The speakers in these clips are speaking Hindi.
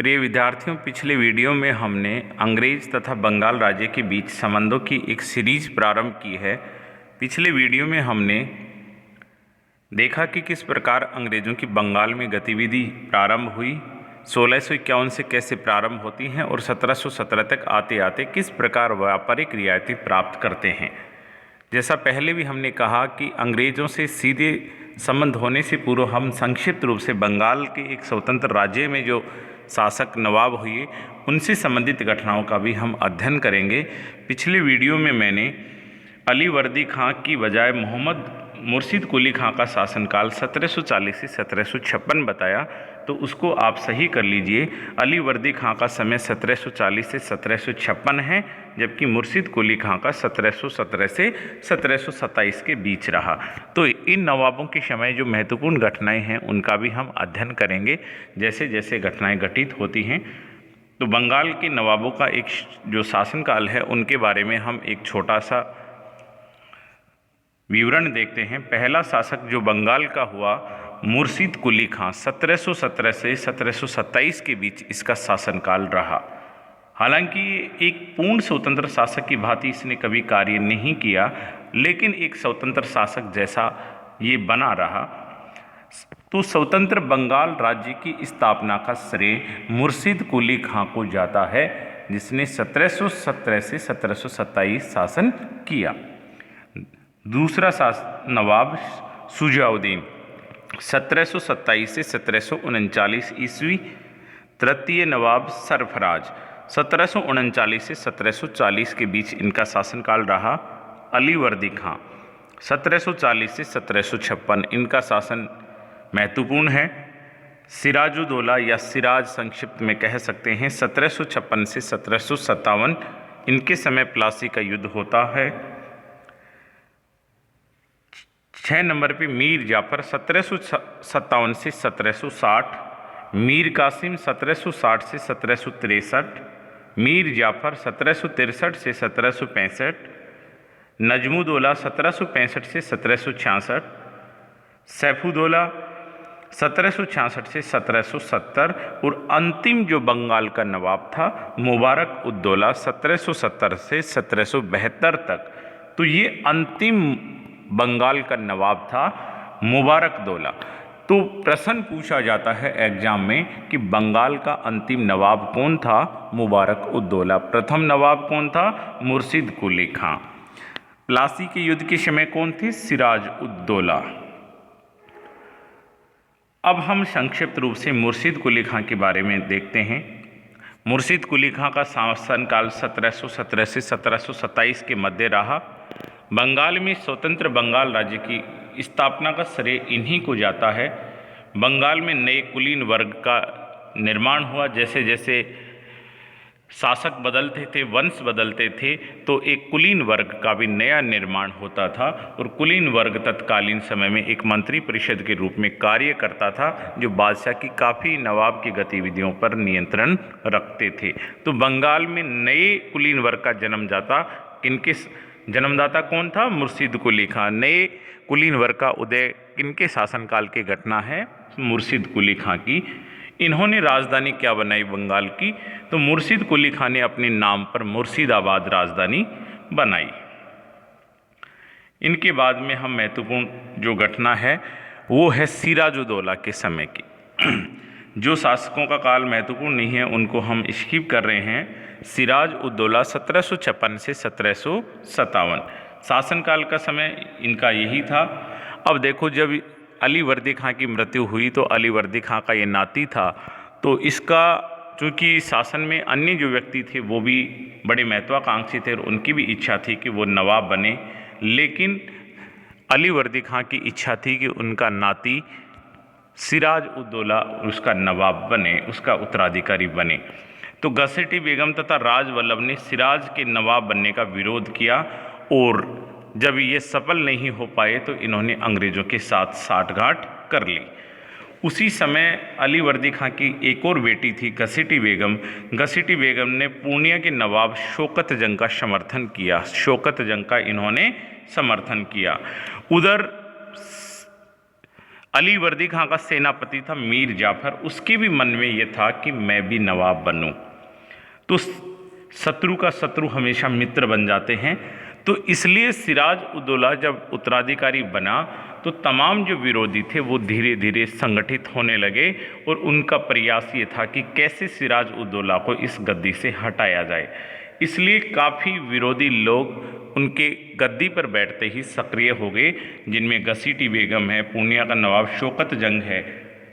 प्रिय विद्यार्थियों, पिछले वीडियो में हमने अंग्रेज तथा बंगाल राज्य के बीच संबंधों की एक सीरीज प्रारंभ की है। पिछले वीडियो में हमने देखा कि किस प्रकार अंग्रेज़ों की बंगाल में गतिविधि प्रारंभ हुई, 1651 से कैसे प्रारंभ होती हैं और 1717 तक आते आते किस प्रकार व्यापारिक रियायतें प्राप्त करते हैं। जैसा पहले भी हमने कहा कि अंग्रेज़ों से सीधे संबंध होने से पूर्व हम संक्षिप्त रूप से बंगाल के एक स्वतंत्र राज्य में जो शासक नवाब हुए उनसे संबंधित घटनाओं का भी हम अध्ययन करेंगे। पिछले वीडियो में मैंने अली वर्दी खां की बजाय मोहम्मद मुर्शिद कुली खां का शासनकाल 1740 से 1756 बताया, तो उसको आप सही कर लीजिए। अली वर्दी खां का समय 1740 से 1756 है, जबकि मुर्शिद कुली खां का 1717 से 1727 के बीच रहा। तो इन नवाबों के समय जो महत्वपूर्ण घटनाएं हैं उनका भी हम अध्ययन करेंगे जैसे जैसे घटनाएं घटित होती हैं। तो बंगाल के नवाबों का एक जो शासनकाल है उनके बारे में हम एक छोटा सा विवरण देखते हैं। पहला शासक जो बंगाल का हुआ मुर्शिद कुली खां, 1717 से 1727 के बीच इसका शासनकाल रहा। हालांकि एक पूर्ण स्वतंत्र शासक की भांति इसने कभी कार्य नहीं किया, लेकिन एक स्वतंत्र शासक जैसा ये बना रहा। तो स्वतंत्र बंगाल राज्य की स्थापना का श्रेय मुर्शिद कुली खां को जाता है, जिसने 1717 से 1727 शासन किया। दूसरा नवाब शुजाउद्दीन 1727 से 1739 ईस्वी। तृतीय नवाब सरफराज 1739 से 1740 के बीच इनका शासनकाल रहा। अली वर्दी खां 1740 से 1756 इनका शासन महत्वपूर्ण है। सिराजुद्दौला या सिराज संक्षिप्त में कह सकते हैं 1756 से 1757 इनके समय प्लासी का युद्ध होता है। 6 नंबर पे मीर जाफ़र 1757 से 1760, मीर कासिम 1760 से 1763, मीर जाफ़र 1763 से 1765, नजमुद्दौला 1765 से 1766, सैफुद्दौला 1766 से 1770 और अंतिम जो बंगाल का नवाब था मुबारक उद्दौला 1770 से 1772 तक। तो ये अंतिम बंगाल का नवाब था मुबारक दौला। तो प्रश्न पूछा जाता है एग्जाम में कि बंगाल का अंतिम नवाब कौन था? मुबारक उद्दौला। प्रथम नवाब कौन था? मुर्शिद कुली खां। प्लासी के युद्ध के समय कौन थे? सिराज उद्दौला। अब हम संक्षिप्त रूप से मुर्शिद कुली खां के बारे में देखते हैं। मुर्शिद कुली खां का शासनकाल 1717 से 1727 के मध्य रहा। बंगाल में स्वतंत्र बंगाल राज्य की स्थापना का श्रेय इन्हीं को जाता है। बंगाल में नए कुलीन वर्ग का निर्माण हुआ। जैसे जैसे शासक बदलते थे, वंश बदलते थे, तो एक कुलीन वर्ग का भी नया निर्माण होता था। और कुलीन वर्ग तत्कालीन समय में एक मंत्री परिषद के रूप में कार्य करता था, जो बादशाह की काफ़ी नवाब की गतिविधियों पर नियंत्रण रखते थे। तो बंगाल में नए कुलीन वर्ग का जन्मदाता कौन था? मुर्शिद कुली खां। नए कुलीन वर्ग का उदय किनके शासनकाल की घटना है? मुर्शिद कुली खां की। इन्होंने राजधानी क्या बनाई बंगाल की? तो मुर्शिद कुली खां ने अपने नाम पर मुर्शिदाबाद राजधानी बनाई। इनके बाद में हम महत्वपूर्ण जो घटना है वो है सिराजुद्दौला के समय की। जो शासकों का काल महत्वपूर्ण नहीं है उनको हम स्किप कर रहे हैं। सिराज उद्दौला 1756 से 1757 शासनकाल का समय इनका यही था। अब देखो, जब अली वर्दी खां की मृत्यु हुई तो अली वर्दी खां का ये नाती था, तो इसका चूँकि शासन में अन्य जो व्यक्ति थे वो भी बड़े महत्वाकांक्षी थे और उनकी भी इच्छा थी कि वो नवाब बने, लेकिन अली वर्दी खां की इच्छा थी कि उनका नाती सिराज उद्दौला उसका नवाब बने, उसका उत्तराधिकारी बने। तो घसेटी बेगम तथा राज वल्लभ ने सिराज के नवाब बनने का विरोध किया और जब ये सफल नहीं हो पाए तो इन्होंने अंग्रेज़ों के साथ साठगांठ कर ली। उसी समय अली वर्दी खां की एक और बेटी थी घसेटी बेगम। घसेटी बेगम ने पूर्णिया के नवाब शौकत जंग का समर्थन किया। शौकत जंग का इन्होंने समर्थन किया। उधर अलीवर्दी खां का सेनापति था मीर जाफर, उसके भी मन में ये था कि मैं भी नवाब बनूं। तो शत्रु का शत्रु हमेशा मित्र बन जाते हैं। तो इसलिए सिराज उद्दौला जब उत्तराधिकारी बना तो तमाम जो विरोधी थे वो धीरे धीरे संगठित होने लगे और उनका प्रयास ये था कि कैसे सिराज उद्दौला को इस गद्दी से हटाया जाए। इसलिए काफ़ी विरोधी लोग उनके गद्दी पर बैठते ही सक्रिय हो गए, जिनमें घसीटी बेगम है, पूर्णिया का नवाब शौकत जंग है,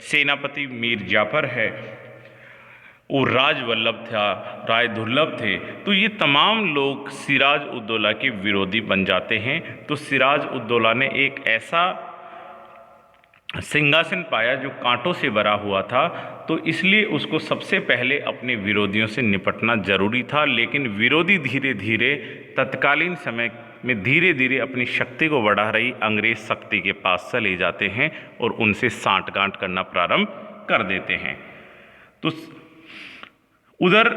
सेनापति मीर जाफर है और राज वल्लभ था, राय दुर्लभ थे। तो ये तमाम लोग सिराज उद्दौला के विरोधी बन जाते हैं। तो सिराज उद्दौला ने एक ऐसा सिंहासन पाया जो कांटों से भरा हुआ था, तो इसलिए उसको सबसे पहले अपने विरोधियों से निपटना जरूरी था। लेकिन विरोधी धीरे धीरे तत्कालीन समय में धीरे धीरे अपनी शक्ति को बढ़ा रही अंग्रेज शक्ति के पास चले जाते हैं और उनसे सांठगांठ करना प्रारंभ कर देते हैं। तो उधर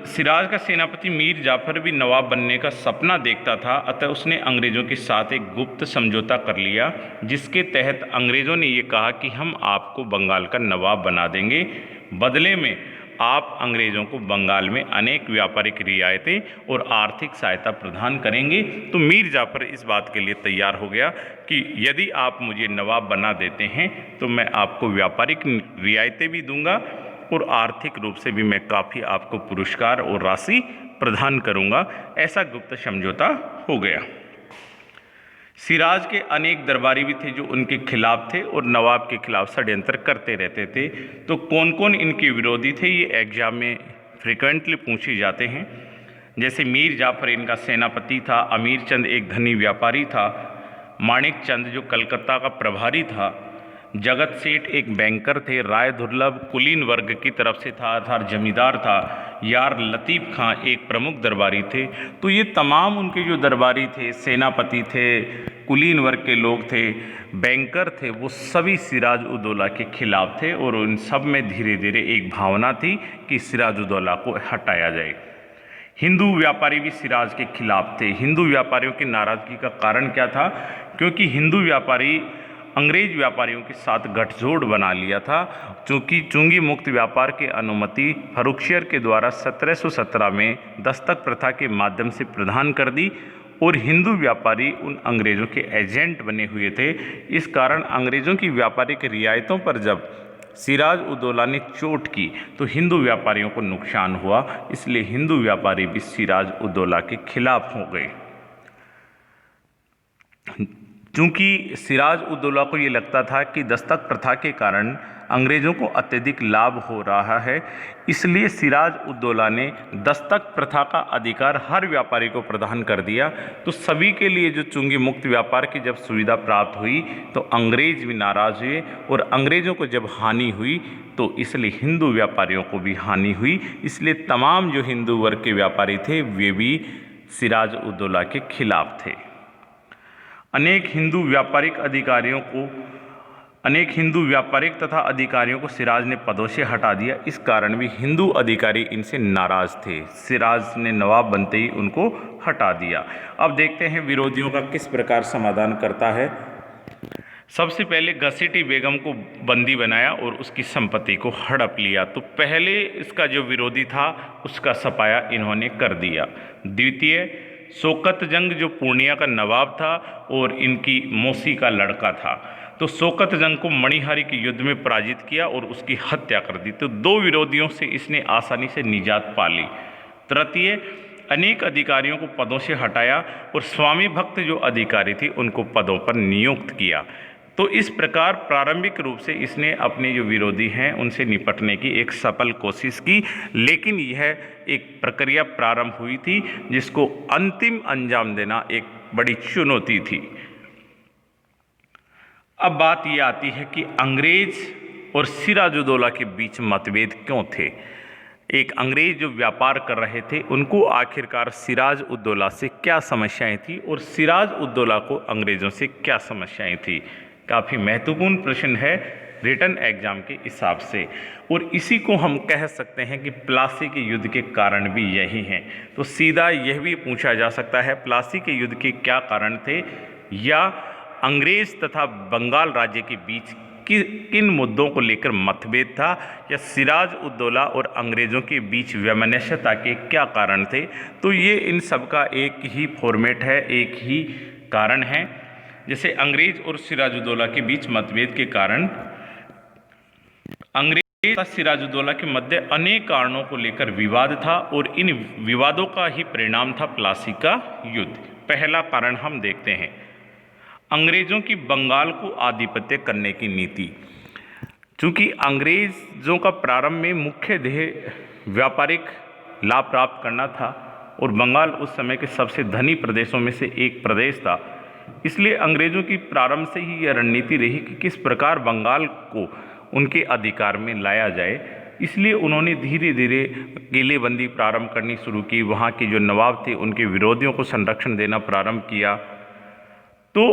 सिराज का सेनापति मीर जाफर भी नवाब बनने का सपना देखता था, अतः उसने अंग्रेज़ों के साथ एक गुप्त समझौता कर लिया, जिसके तहत अंग्रेज़ों ने ये कहा कि हम आपको बंगाल का नवाब बना देंगे, बदले में आप अंग्रेज़ों को बंगाल में अनेक व्यापारिक रियायतें और आर्थिक सहायता प्रदान करेंगे। तो मीर जाफर इस बात के लिए तैयार हो गया कि यदि आप मुझे नवाब बना देते हैं तो मैं आपको व्यापारिक रियायतें भी दूंगा और आर्थिक रूप से भी मैं काफ़ी आपको पुरस्कार और राशि प्रदान करूंगा। ऐसा गुप्त समझौता हो गया। सिराज के अनेक दरबारी भी थे जो उनके खिलाफ थे और नवाब के खिलाफ षड्यंत्र करते रहते थे। तो कौन कौन इनके विरोधी थे, ये एग्जाम में फ्रिक्वेंटली पूछे जाते हैं। जैसे मीर जाफर इनका सेनापति था, अमीर चंद एक धनी व्यापारी था, माणिक चंद जो कलकत्ता का प्रभारी था, जगत सेठ एक बैंकर थे, राय दुर्लभ कुलीन वर्ग की तरफ से था अर्थात जमींदार था, यार लतीफ़ खां एक प्रमुख दरबारी थे। तो ये तमाम उनके जो दरबारी थे, सेनापति थे, कुलीन वर्ग के लोग थे, बैंकर थे, वो सभी सिराज उद्दौला के खिलाफ थे और उन सब में धीरे धीरे एक भावना थी कि सिराज उद्दौला को हटाया जाए। हिंदू व्यापारी भी सिराज के खिलाफ थे। हिंदू व्यापारियों की नाराज़गी का कारण क्या था? क्योंकि हिंदू व्यापारी अंग्रेज व्यापारियों के साथ गठजोड़ बना लिया था, चूँकि चुंगी मुक्त व्यापार की अनुमति फर्रुखियर के द्वारा 1717 में दस्तक प्रथा के माध्यम से प्रदान कर दी और हिंदू व्यापारी उन अंग्रेज़ों के एजेंट बने हुए थे। इस कारण अंग्रेज़ों की व्यापारिक रियायतों पर जब सिराज उद्दौला ने चोट की तो हिंदू व्यापारियों को नुकसान हुआ, इसलिए हिंदू व्यापारी भी सिराज उद्दौला के खिलाफ हो गए। चूँकि सिराज उद्दौला को ये लगता था कि दस्तक प्रथा के कारण अंग्रेज़ों को अत्यधिक लाभ हो रहा है, इसलिए सिराज उद्दौला ने दस्तक प्रथा का अधिकार हर व्यापारी को प्रदान कर दिया। तो सभी के लिए जो चुंगी मुक्त व्यापार की जब सुविधा प्राप्त हुई तो अंग्रेज भी नाराज़ हुए और अंग्रेज़ों को जब हानि हुई तो इसलिए हिंदू व्यापारियों को भी हानि हुई। इसलिए तमाम जो हिंदू वर्ग के व्यापारी थे वे भी सिराज उद्दौला के खिलाफ थे। अनेक हिंदू व्यापारिक तथा अधिकारियों को सिराज ने पदों से हटा दिया। इस कारण भी हिंदू अधिकारी इनसे नाराज थे। सिराज ने नवाब बनते ही उनको हटा दिया। अब देखते हैं विरोधियों का किस प्रकार समाधान करता है। सबसे पहले घसीटी बेगम को बंदी बनाया और उसकी संपत्ति को हड़प लिया। तो पहले इसका जो विरोधी था उसका सफाया इन्होंने कर दिया। द्वितीय, शौकत जंग जो पूर्णिया का नवाब था और इनकी मौसी का लड़का था, तो शौकत जंग को मणिहारी के युद्ध में पराजित किया और उसकी हत्या कर दी। तो दो विरोधियों से इसने आसानी से निजात पा ली। तृतीय, अनेक अधिकारियों को पदों से हटाया और स्वामी भक्त जो अधिकारी थे उनको पदों पर नियुक्त किया। तो इस प्रकार प्रारंभिक रूप से इसने अपने जो विरोधी हैं उनसे निपटने की एक सफल कोशिश की, लेकिन यह एक प्रक्रिया प्रारंभ हुई थी जिसको अंतिम अंजाम देना एक बड़ी चुनौती थी। अब बात यह आती है कि अंग्रेज और सिराज उद्दौला के बीच मतभेद क्यों थे। एक अंग्रेज जो व्यापार कर रहे थे उनको आखिरकार सिराज उद्दौला से क्या समस्याएं थी और सिराज उद्दौला को अंग्रेज़ों से क्या समस्याएं थी। काफ़ी महत्वपूर्ण प्रश्न है रिटन एग्जाम के हिसाब से, और इसी को हम कह सकते हैं कि प्लासी के युद्ध के कारण भी यही हैं। तो सीधा यह भी पूछा जा सकता है प्लासी के युद्ध के क्या कारण थे, या अंग्रेज तथा बंगाल राज्य के बीच किन मुद्दों को लेकर मतभेद था, या सिराज उद दौला और अंग्रेज़ों के बीच वैमनस्यता के क्या कारण थे। तो ये इन सब का एक ही फॉर्मेट है, एक ही कारण है। जैसे अंग्रेज़ और सिराज उद दौला के बीच मतभेद के कारण, अंग्रेज तथा सिराज उद दौला के मध्य अनेक कारणों को लेकर विवाद था और इन विवादों का ही परिणाम था प्लासी का युद्ध। पहला कारण हम देखते हैं, अंग्रेजों की बंगाल को आधिपत्य करने की नीति। चूंकि अंग्रेजों का प्रारंभ में मुख्य ध्येय व्यापारिक लाभ प्राप्त करना था और बंगाल उस समय के सबसे धनी प्रदेशों में से एक प्रदेश था, इसलिए अंग्रेजों की प्रारंभ से ही यह रणनीति रही कि किस प्रकार बंगाल को उनके अधिकार में लाया जाए। इसलिए उन्होंने धीरे धीरे किलेबंदी प्रारंभ करनी शुरू की, वहाँ के जो नवाब थे उनके विरोधियों को संरक्षण देना प्रारंभ किया। तो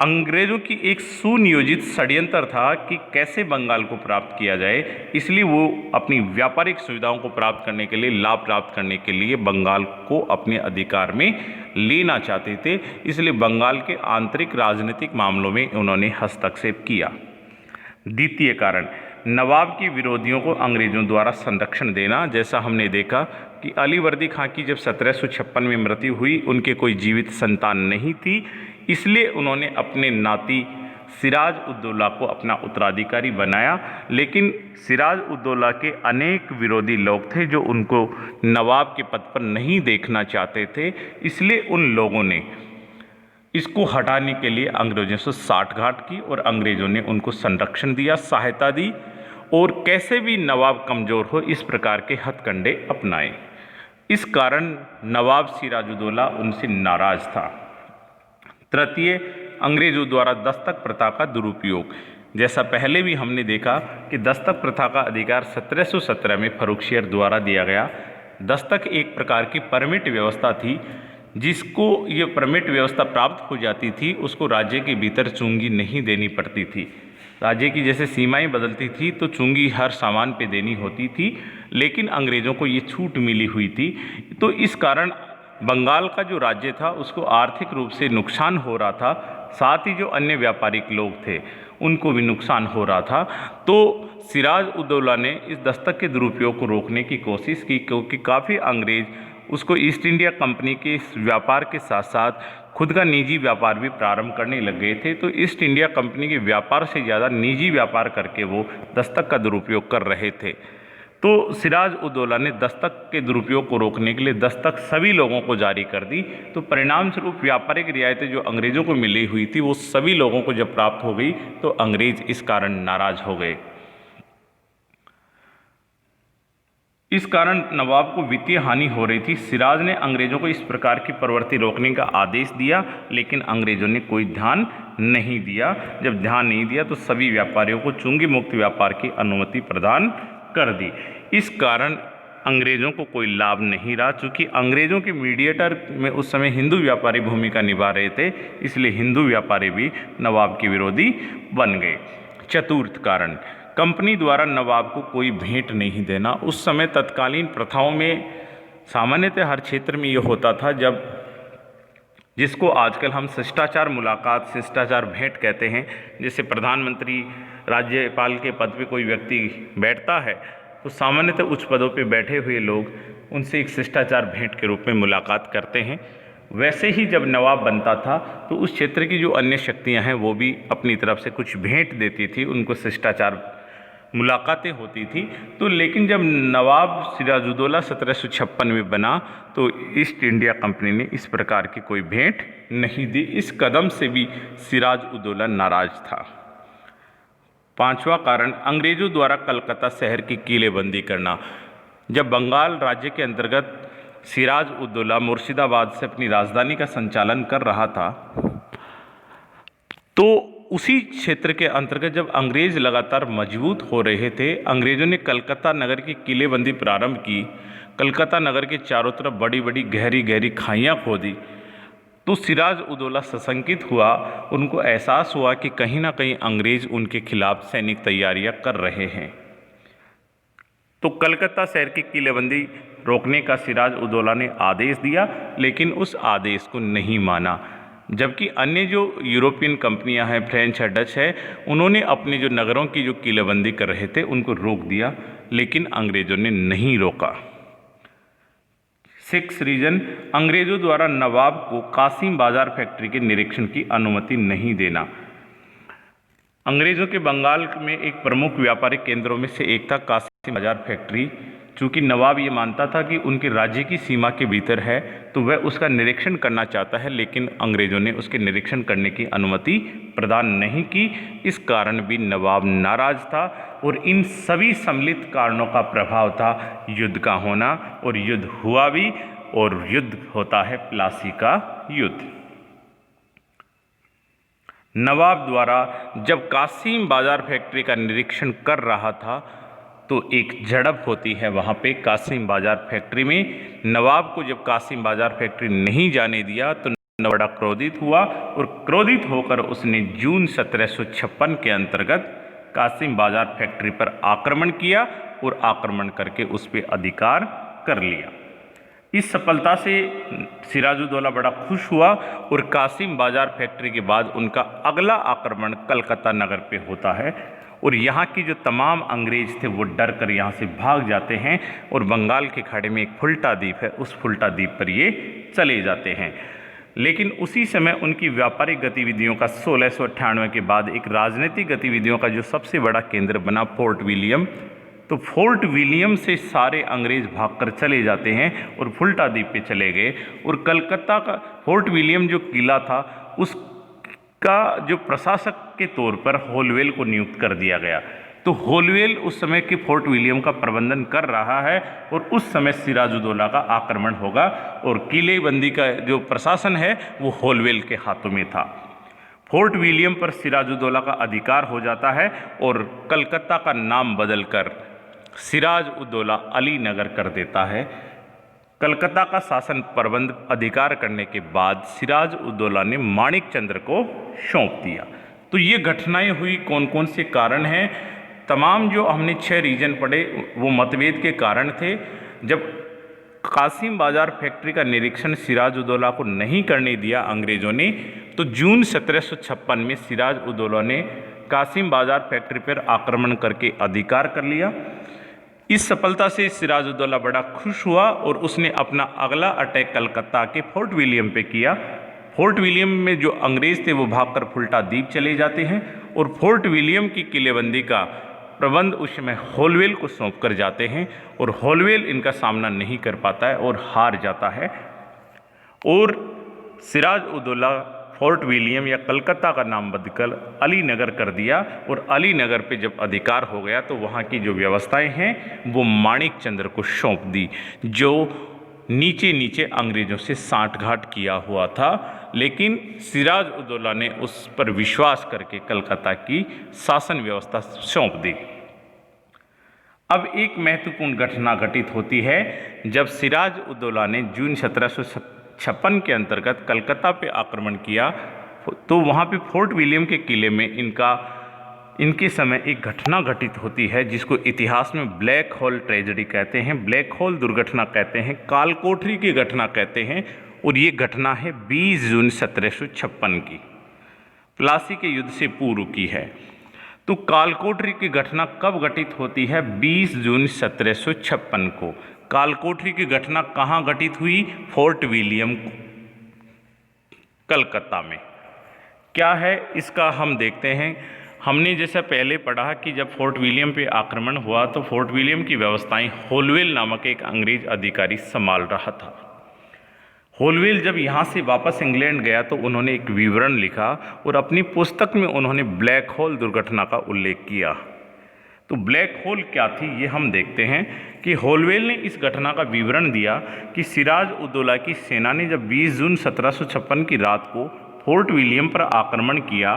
अंग्रेजों की एक सुनियोजित षड्यंत्र था कि कैसे बंगाल को प्राप्त किया जाए, इसलिए वो अपनी व्यापारिक सुविधाओं को प्राप्त करने के लिए, लाभ प्राप्त करने के लिए बंगाल को अपने अधिकार में लेना चाहते थे। इसलिए बंगाल के आंतरिक राजनीतिक मामलों में उन्होंने हस्तक्षेप किया। द्वितीय कारण, नवाब के विरोधियों को अंग्रेजों द्वारा संरक्षण देना। जैसा हमने देखा कि अलीवर्दी खां की जब 1756 में मृत्यु हुई, उनके कोई जीवित संतान नहीं थी, इसलिए उन्होंने अपने नाती सिराज उद दौला को अपना उत्तराधिकारी बनाया। लेकिन सिराज उद दौला के अनेक विरोधी लोग थे जो उनको नवाब के पद पर नहीं देखना चाहते थे, इसलिए उन लोगों ने इसको हटाने के लिए अंग्रेजों से साठगांठ की और अंग्रेजों ने उनको संरक्षण दिया, सहायता दी और कैसे भी नवाब कमज़ोर हो इस प्रकार के हथकंडे अपनाए। इस कारण नवाब सिराज उद दौला उनसे नाराज था। तृतीय, अंग्रेजों द्वारा दस्तक प्रथा का दुरुपयोग। जैसा पहले भी हमने देखा कि दस्तक प्रथा का अधिकार 1717 में फर्रुखसियर द्वारा दिया गया। दस्तक एक प्रकार की परमिट व्यवस्था थी, जिसको ये परमिट व्यवस्था प्राप्त हो जाती थी उसको राज्य के भीतर चुंगी नहीं देनी पड़ती थी। राज्य की जैसे सीमाएं बदलती थी तो चुंगी हर सामान पे देनी होती थी, लेकिन अंग्रेज़ों को ये छूट मिली हुई थी। तो इस कारण बंगाल का जो राज्य था उसको आर्थिक रूप से नुकसान हो रहा था, साथ ही जो अन्य व्यापारिक लोग थे उनको भी नुकसान हो रहा था। तो सिराज उद दौला ने इस दस्तक के दुरुपयोग को रोकने की कोशिश की, क्योंकि काफ़ी अंग्रेज़ उसको ईस्ट इंडिया कंपनी के इस व्यापार के साथ साथ खुद का निजी व्यापार भी प्रारंभ करने लग गए थे। तो ईस्ट इंडिया कंपनी के व्यापार से ज़्यादा निजी व्यापार करके वो दस्तक का दुरुपयोग कर रहे थे। तो सिराज उद दौला ने दस्तक के दुरुपयोग को रोकने के लिए दस्तक सभी लोगों को जारी कर दी। तो परिणाम स्वरूप व्यापारिक रियायतें जो अंग्रेज़ों को मिली हुई थी वो सभी लोगों को जब प्राप्त हो गई तो अंग्रेज़ इस कारण नाराज हो गए। इस कारण नवाब को वित्तीय हानि हो रही थी। सिराज ने अंग्रेज़ों को इस प्रकार की प्रवृत्ति रोकने का आदेश दिया, लेकिन अंग्रेज़ों ने कोई ध्यान नहीं दिया। जब ध्यान नहीं दिया तो सभी व्यापारियों को चुंगी मुक्त व्यापार की अनुमति प्रदान कर दी। इस कारण अंग्रेज़ों को कोई लाभ नहीं रहा। चूँकि अंग्रेज़ों के मीडिएटर में उस समय हिंदू व्यापारी भूमिका निभा रहे थे, इसलिए हिंदू व्यापारी भी नवाब के विरोधी बन गए। चतुर्थ कारण, कंपनी द्वारा नवाब को कोई भेंट नहीं देना। उस समय तत्कालीन प्रथाओं में सामान्यतः हर क्षेत्र में ये होता था, जब जिसको आजकल हम शिष्टाचार मुलाकात, शिष्टाचार भेंट कहते हैं। जैसे प्रधानमंत्री, राज्यपाल के पद पे कोई व्यक्ति बैठता है तो सामान्यतः उच्च पदों पे बैठे हुए लोग उनसे एक शिष्टाचार भेंट के रूप में मुलाकात करते हैं। वैसे ही जब नवाब बनता था तो उस क्षेत्र की जो अन्य शक्तियां हैं वो भी अपनी तरफ से कुछ भेंट देती थी, उनको शिष्टाचार मुलाकातें होती थी। तो लेकिन जब नवाब सिराज उद दौला 1756 में बना तो ईस्ट इंडिया कंपनी ने इस प्रकार की कोई भेंट नहीं दी। इस कदम से भी सिराज उद दौला नाराज था। पांचवा कारण, अंग्रेज़ों द्वारा कलकत्ता शहर की किलेबंदी करना। जब बंगाल राज्य के अंतर्गत सिराज उद दौला मुर्शिदाबाद से अपनी राजधानी का संचालन कर रहा था, तो उसी क्षेत्र के अंतर्गत जब अंग्रेज़ लगातार मजबूत हो रहे थे, अंग्रेज़ों ने कलकत्ता नगर की किलेबंदी प्रारंभ की। कलकत्ता नगर के चारों तरफ बड़ी बड़ी गहरी गहरी खाइयाँ खोदी। तो सिराज उद दौला सशंकित हुआ, उनको एहसास हुआ कि कहीं ना कहीं अंग्रेज़ उनके खिलाफ सैनिक तैयारियां कर रहे हैं। तो कलकत्ता शहर की किलेबंदी रोकने का सिराज उद दौला ने आदेश दिया, लेकिन उस आदेश को नहीं माना। जबकि अन्य जो यूरोपियन कंपनियां हैं, फ्रेंच है, डच है, उन्होंने अपने जो नगरों की जो किलेबंदी कर रहे थे उनको रोक दिया, लेकिन अंग्रेज़ों ने नहीं रोका। 6 रीजन, अंग्रेज़ों द्वारा नवाब को कासिम बाजार फैक्ट्री के निरीक्षण की अनुमति नहीं देना। अंग्रेज़ों के बंगाल में एक प्रमुख व्यापारिक केंद्रों में से एक था कासिम बाजार फैक्ट्री। चूँकि नवाब ये मानता था कि उनके राज्य की सीमा के भीतर है, तो वह उसका निरीक्षण करना चाहता है, लेकिन अंग्रेज़ों ने उसके निरीक्षण करने की अनुमति प्रदान नहीं की। इस कारण भी नवाब नाराज था और इन सभी सम्मिलित कारणों का प्रभाव था युद्ध का होना, और युद्ध हुआ भी, और युद्ध होता है प्लासी का युद्ध। नवाब द्वारा जब कासिम बाजार फैक्ट्री का निरीक्षण कर रहा था तो एक झड़प होती है वहाँ पे कासिम बाजार फैक्ट्री में। नवाब को जब कासिम बाजार फैक्ट्री नहीं जाने दिया तो नवाब बड़ा क्रोधित हुआ, और क्रोधित होकर उसने जून 1756 के अंतर्गत कासिम बाजार फैक्ट्री पर आक्रमण किया और आक्रमण करके उस पर अधिकार कर लिया। इस सफलता से सिराजुद्दौला बड़ा खुश हुआ, और कासिम बाजार फैक्ट्री के बाद उनका अगला आक्रमण कलकत्ता नगर पे होता है, और यहाँ की जो तमाम अंग्रेज थे वो डर कर यहाँ से भाग जाते हैं, और बंगाल के खाड़ी में एक फुल्टा द्वीप है, उस फुल्टा द्वीप पर ये चले जाते हैं। लेकिन उसी समय उनकी व्यापारिक गतिविधियों का 1698 के बाद एक राजनीतिक गतिविधियों का जो सबसे बड़ा केंद्र बना फोर्ट विलियम, तो फोर्ट विलियम से सारे अंग्रेज भागकर चले जाते हैं और फुल्टा द्वीप पे चले गए, और कलकत्ता का फोर्ट विलियम जो किला था उसका जो प्रशासक के तौर पर होलवेल को नियुक्त कर दिया गया। तो होलवेल उस समय के फोर्ट विलियम का प्रबंधन कर रहा है, और उस समय सिराजुद्दौला का आक्रमण होगा, और किलेबंदी का जो प्रशासन है वो होलवेल के हाथों में था। फोर्ट विलियम पर सिराजुद्दौला का अधिकार हो जाता है, और कलकत्ता का नाम बदलकर सिराजुद्दौला अली नगर कर देता है। कलकत्ता का शासन प्रबंध अधिकार करने के बाद सिराजुद्दौला ने माणिक चंद्र को सौंप दिया। तो ये घटनाएं हुई, कौन कौन से कारण हैं? तमाम जो हमने 6 रीजन पढ़े वो मतभेद के कारण थे। जब कासिम बाजार फैक्ट्री का निरीक्षण सिराजुद्दौला को नहीं करने दिया अंग्रेज़ों ने, तो जून 1756 में सिराजुद्दौला ने कासिम बाजार फैक्ट्री पर आक्रमण करके अधिकार कर लिया। इस सफलता से सिराजुद्दौला बड़ा खुश हुआ, और उसने अपना अगला अटैक कलकत्ता के फोर्ट विलियम पे किया। फोर्ट विलियम में जो अंग्रेज़ थे वो भागकर फुल्टा द्वीप चले जाते हैं, और फोर्ट विलियम की किलेबंदी का प्रबंध उस समय होलवेल को सौंप कर जाते हैं, और होलवेल इनका सामना नहीं कर पाता है और हार जाता है, और सिराजुद्दौला फोर्ट विलियम या कलकत्ता का नाम बदलकर अली नगर कर दिया, और अली नगर पे जब अधिकार हो गया तो वहाँ की जो व्यवस्थाएं हैं वो माणिक चंद्र को सौंप दी, जो नीचे नीचे अंग्रेज़ों से सांठगांठ किया हुआ था। लेकिन सिराजुद्दौला ने उस पर विश्वास करके कलकत्ता की शासन व्यवस्था सौंप दी। अब एक महत्वपूर्ण घटना घटित होती है जब सिराजुद्दौला ने जून 1756 के अंतर्गत कलकत्ता पे आक्रमण किया, तो वहाँ पे फोर्ट विलियम के किले में इनके समय एक घटना घटित होती है जिसको इतिहास में ब्लैक होल ट्रेजेडी कहते हैं, ब्लैक होल दुर्घटना कहते हैं, कालकोठरी की घटना कहते हैं। और ये घटना है 20 जून 1756 की, प्लासी के युद्ध से पूर्व की है। तो कालकोठरी की घटना कब घटित होती है? 20 जून 1756 को। कालकोठरी की घटना कहाँ घटित हुई? फोर्ट विलियम कलकत्ता में। क्या है इसका हम देखते हैं। हमने जैसा पहले पढ़ा कि जब फोर्ट विलियम पे आक्रमण हुआ तो फोर्ट विलियम की व्यवस्थाएं होलवेल नामक एक अंग्रेज अधिकारी संभाल रहा था। होलवेल जब यहाँ से वापस इंग्लैंड गया तो उन्होंने एक विवरण लिखा और अपनी पुस्तक में उन्होंने ब्लैक होल दुर्घटना का उल्लेख किया। तो ब्लैक होल क्या थी ये हम देखते हैं कि होलवेल ने इस घटना का विवरण दिया कि सिराजुद्दौला की सेना ने जब 20 जून 1756 की रात को फोर्ट विलियम पर आक्रमण किया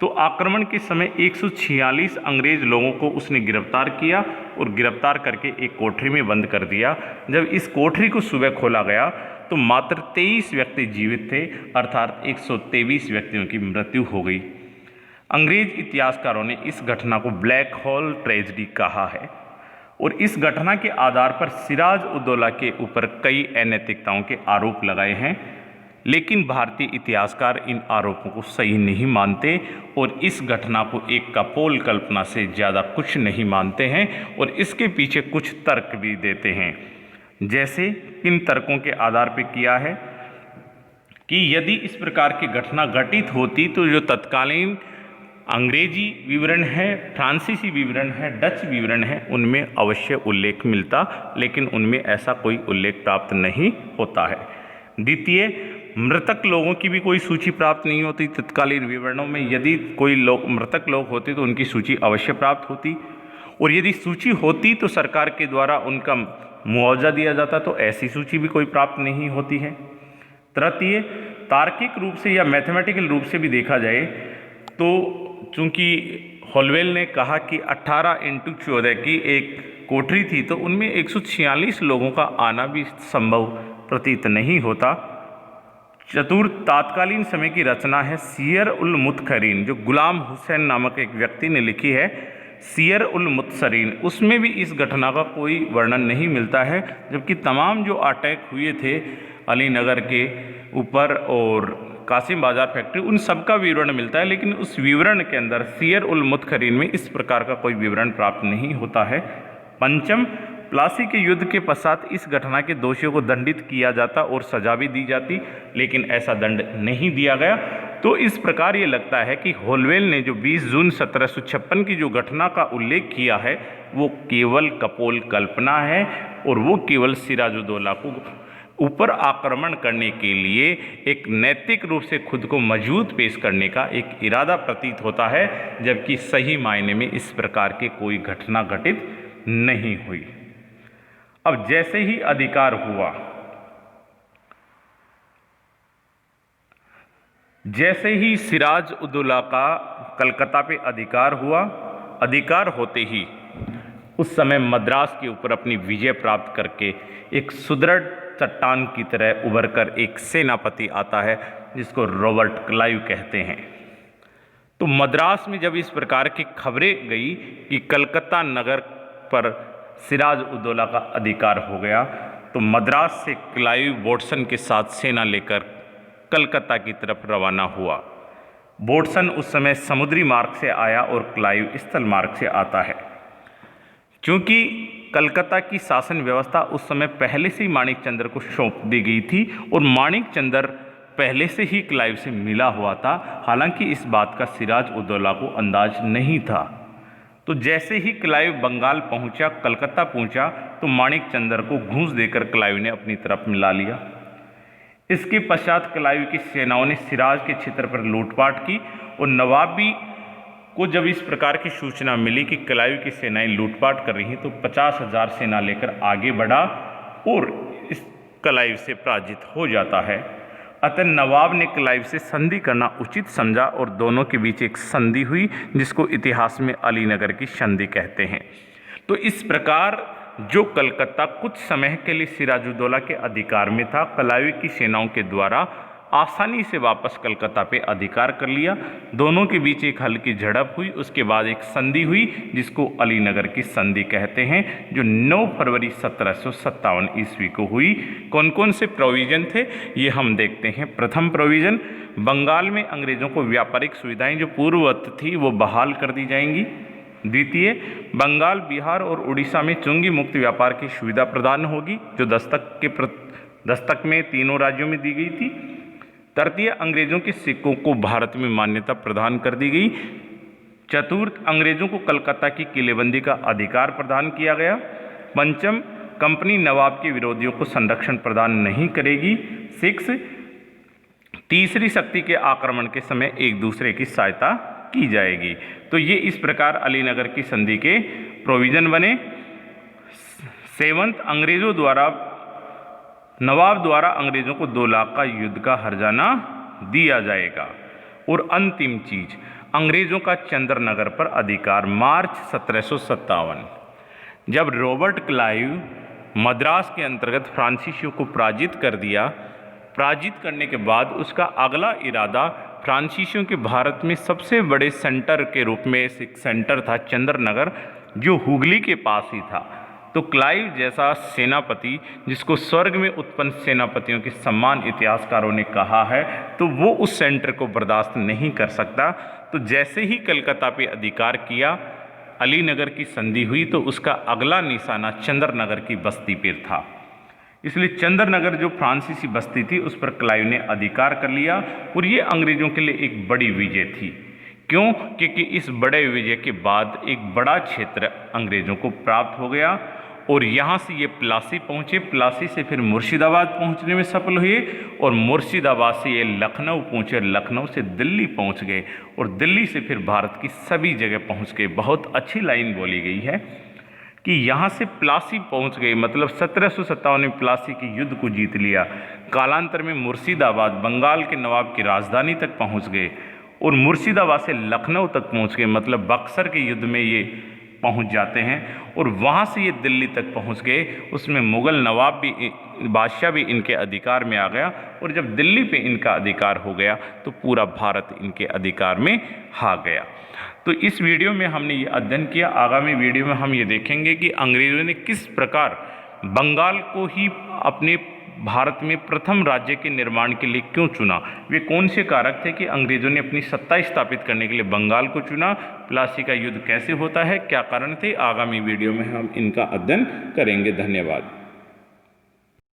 तो आक्रमण के समय 146 अंग्रेज लोगों को उसने गिरफ्तार किया और गिरफ्तार करके एक कोठरी में बंद कर दिया। जब इस कोठरी को सुबह खोला गया तो मात्र 23 व्यक्ति जीवित थे, अर्थात 123 व्यक्तियों की मृत्यु हो गई। अंग्रेज इतिहासकारों ने इस घटना को ब्लैक होल ट्रेजेडी कहा है और इस घटना के आधार पर सिराजुद्दौला के ऊपर कई अनैतिकताओं के आरोप लगाए हैं। लेकिन भारतीय इतिहासकार इन आरोपों को सही नहीं मानते और इस घटना को एक कपोल कल्पना से ज़्यादा कुछ नहीं मानते हैं और इसके पीछे कुछ तर्क भी देते हैं। जैसे किन तर्कों के आधार पर किया है कि यदि इस प्रकार की घटना घटित होती तो जो तत्कालीन अंग्रेजी विवरण है, फ्रांसीसी विवरण है, डच विवरण है, उनमें अवश्य उल्लेख मिलता, लेकिन उनमें ऐसा कोई उल्लेख प्राप्त नहीं होता है। द्वितीय, मृतक लोगों की भी कोई सूची प्राप्त नहीं होती तत्कालीन विवरणों में। यदि कोई मृतक लोग होते तो उनकी सूची अवश्य प्राप्त होती, और यदि सूची होती तो सरकार के द्वारा उनका मुआवजा दिया जाता, तो ऐसी सूची भी कोई प्राप्त नहीं होती है। तृतीय, तार्किक रूप से या मैथमेटिकल रूप से भी देखा जाए तो चूंकि होलवेल ने कहा कि 18x14 की एक कोठरी थी, तो उनमें 146 लोगों का आना भी संभव प्रतीत नहीं होता। चतुर्थ, तात्कालीन समय की रचना है सियर उल मुतखरीन, जो गुलाम हुसैन नामक एक व्यक्ति ने लिखी है, सियर उल मुतसरीन। उसमें भी इस घटना का कोई वर्णन नहीं मिलता है, जबकि तमाम जो अटैक हुए थे अलीनगर के ऊपर और कासिम बाजार फैक्ट्री, उन सब का विवरण मिलता है, लेकिन उस विवरण के अंदर सियर उल मुतखरीन में इस प्रकार का कोई विवरण प्राप्त नहीं होता है। पंचम, प्लासी के युद्ध के पश्चात इस घटना के दोषियों को दंडित किया जाता और सजा भी दी जाती, लेकिन ऐसा दंड नहीं दिया गया। तो इस प्रकार ये लगता है कि होलवेल ने जो 20 जून 1756 की जो घटना का उल्लेख किया है वो केवल कपोल कल्पना है, और वो केवल सिराजुद्दौला को ऊपर आक्रमण करने के लिए एक नैतिक रूप से खुद को मजबूत पेश करने का एक इरादा प्रतीत होता है, जबकि सही मायने में इस प्रकार के कोई घटना घटित नहीं हुई। अब जैसे ही अधिकार हुआ, जैसे ही सिराजुद्दौला का कलकत्ता पे अधिकार हुआ, अधिकार होते ही उस समय मद्रास के ऊपर अपनी विजय प्राप्त करके एक सुदृढ़ चट्टान की तरह उभरकर एक सेनापति आता है जिसको रॉबर्ट क्लाइव कहते हैं। तो मद्रास में जब इस प्रकार की खबरें गई कि कलकत्ता नगर पर सिराजुद्दौला का अधिकार हो गया, तो मद्रास से क्लाइव वॉटसन के साथ सेना लेकर कलकत्ता की तरफ रवाना हुआ। वॉटसन उस समय समुद्री मार्ग से आया और क्लाइव स्थल मार्ग से आता है। क्योंकि कलकत्ता की शासन व्यवस्था उस समय पहले से ही माणिकचंद्र को सौंप दी गई थी और माणिकचंद्र पहले से ही क्लाइव से मिला हुआ था, हालांकि इस बात का सिराजुद्दौला को अंदाज नहीं था। तो जैसे ही क्लाइव बंगाल पहुंचा, कलकत्ता पहुंचा, तो माणिकचंद्र को घूंस देकर क्लाइव ने अपनी तरफ मिला लिया। इसके पश्चात क्लाइव की सेनाओं ने सिराज के क्षेत्र पर लूटपाट की और नवाबी को जब इस प्रकार की सूचना मिली कि क्लाइव की सेनाएं लूटपाट कर रही हैं, तो 50,000 सेना लेकर आगे बढ़ा और इस क्लाइव से पराजित हो जाता है। अतः नवाब ने क्लाइव से संधि करना उचित समझा और दोनों के बीच एक संधि हुई, जिसको इतिहास में अलीनगर की संधि कहते हैं। तो इस प्रकार जो कलकत्ता कुछ समय के लिए सिराजुद्दौला के अधिकार में था, क्लाइव की सेनाओं के द्वारा आसानी से वापस कलकत्ता पे अधिकार कर लिया। दोनों के बीच एक हल्की झड़प हुई, उसके बाद एक संधि हुई जिसको अलीनगर की संधि कहते हैं, जो 9 फरवरी 1757 ईस्वी को हुई। कौन कौन से प्रोविज़न थे ये हम देखते हैं। प्रथम प्रोविज़न, बंगाल में अंग्रेज़ों को व्यापारिक सुविधाएं जो पूर्ववत थी वो बहाल कर दी जाएंगी। द्वितीय, बंगाल, बिहार और उड़ीसा में चुंगी मुक्त व्यापार की सुविधा प्रदान होगी, जो दस्तक में तीनों राज्यों में दी गई थी। तृतीय, अंग्रेजों के सिक्कों को भारत में मान्यता प्रदान कर दी गई। चतुर्थ, अंग्रेजों को कलकत्ता की किलेबंदी का अधिकार प्रदान किया गया। पंचम, कंपनी नवाब के विरोधियों को संरक्षण प्रदान नहीं करेगी। 6, तीसरी शक्ति के आक्रमण के समय एक दूसरे की सहायता की जाएगी। तो ये इस प्रकार अलीनगर की संधि के प्रोविज़न बने। 7, नवाब द्वारा अंग्रेजों को 2 लाख का युद्ध का हर्जाना दिया जाएगा। और अंतिम चीज, अंग्रेजों का चंद्रनगर पर अधिकार। मार्च 1757, जब रॉबर्ट क्लाइव मद्रास के अंतर्गत फ्रांसीसियों को पराजित कर दिया, पराजित करने के बाद उसका अगला इरादा फ्रांसीसियों के भारत में सबसे बड़े सेंटर के रूप में एक सेंटर था चंद्रनगर, जो हुगली के पास ही था। तो क्लाइव जैसा सेनापति, जिसको स्वर्ग में उत्पन्न सेनापतियों के सम्मान इतिहासकारों ने कहा है, तो वो उस सेंटर को बर्दाश्त नहीं कर सकता। तो जैसे ही कलकत्ता पे अधिकार किया, अलीनगर की संधि हुई, तो उसका अगला निशाना चंद्रनगर की बस्ती पर था। इसलिए चंद्रनगर जो फ्रांसीसी बस्ती थी उस पर क्लाइव ने अधिकार कर लिया और ये अंग्रेज़ों के लिए एक बड़ी विजय थी। क्यों? क्योंकि इस बड़े विजय के बाद एक बड़ा क्षेत्र अंग्रेज़ों को प्राप्त हो गया और यहाँ से ये प्लासी पहुँचे, प्लासी से फिर मुर्शिदाबाद पहुँचने में सफल हुए और मुर्शिदाबाद से ये लखनऊ पहुँचे, लखनऊ से दिल्ली पहुँच गए और दिल्ली से फिर भारत की सभी जगह पहुँच गए। बहुत अच्छी लाइन बोली गई है कि यहाँ से प्लासी पहुँच गए, मतलब 1757 में प्लासी के युद्ध को जीत लिया। कालांतर में मुर्शिदाबाद बंगाल के नवाब की राजधानी तक पहुँच गए और मुर्शिदाबाद से लखनऊ तक पहुँच गए, मतलब बक्सर के युद्ध में ये पहुँच जाते हैं और वहाँ से ये दिल्ली तक पहुँच गए। उसमें मुग़ल नवाब भी, बादशाह भी इनके अधिकार में आ गया और जब दिल्ली पे इनका अधिकार हो गया तो पूरा भारत इनके अधिकार में आ गया। तो इस वीडियो में हमने ये अध्ययन किया। आगामी वीडियो में हम ये देखेंगे कि अंग्रेज़ों ने किस प्रकार बंगाल को ही अपने भारत में प्रथम राज्य के निर्माण के लिए क्यों चुना, वे कौन से कारक थे कि अंग्रेज़ों ने अपनी सत्ता स्थापित करने के लिए बंगाल को चुना, प्लासी का युद्ध कैसे होता है, क्या कारण थे। आगामी वीडियो में हम इनका अध्ययन करेंगे। धन्यवाद।